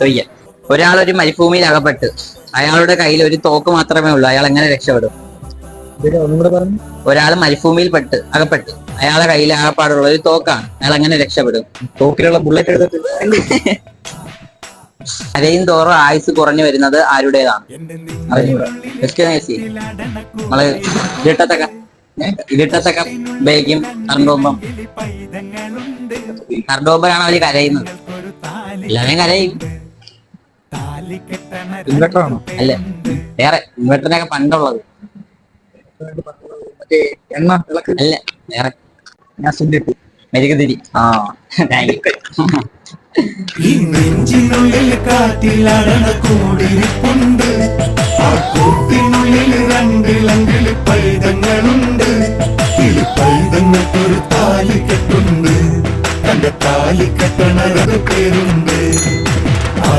തൊയ്യ. ഒരാൾ ഒരു മരുഭൂമിയിൽ അകപ്പെട്ട്, അയാളുടെ കയ്യിൽ ഒരു തോക്ക് മാത്രമേ ഉള്ളൂ. അയാൾ എങ്ങനെ രക്ഷപ്പെടും? ഒരാൾ മരുഭൂമിയിൽ അകപ്പെട്ട്, അയാളുടെ കയ്യിൽ ആകപ്പാടുള്ള ഒരു തോക്കാണ്. അയാൾ എങ്ങനെ രക്ഷപ്പെടും? തോക്കിലുള്ള ബുള്ളറ്റ് എടുത്തിട്ട് കരയും തോറും ആയുസ് കുറഞ്ഞു വരുന്നത് ആരുടേതാണ്? നമ്മള് ഇരുട്ടത്തൊക്കെ ബേക്കും കറണ്ടോമ്പം. കറണ്ടോമ്പനാണ് അവര് കരയുന്നത്. എല്ലാവരും കരയും. ഇൻവെർട്ടറാണോ? അല്ല, വേറെ ഇൻവെർട്ടറിനൊക്കെ പണ്ടുള്ളത്. മറ്റേ എണ്ണ വിളക്ക്? അല്ല, വേറെ മെഴുകുതിരി. ഈ നെഞ്ചിനുള്ളിൽ കാറ്റിലടണ കൂടിരിപ്പുണ്ട്, ആ കൂട്ടിനുള്ളിൽ രണ്ടിലങ്കില് പൈതങ്ങളുണ്ട്. പൈതങ്ങൾക്കൊരു താലി കെട്ടുണ്ട്, തന്റെ താലി കെട്ടണത് പേരുണ്ട്.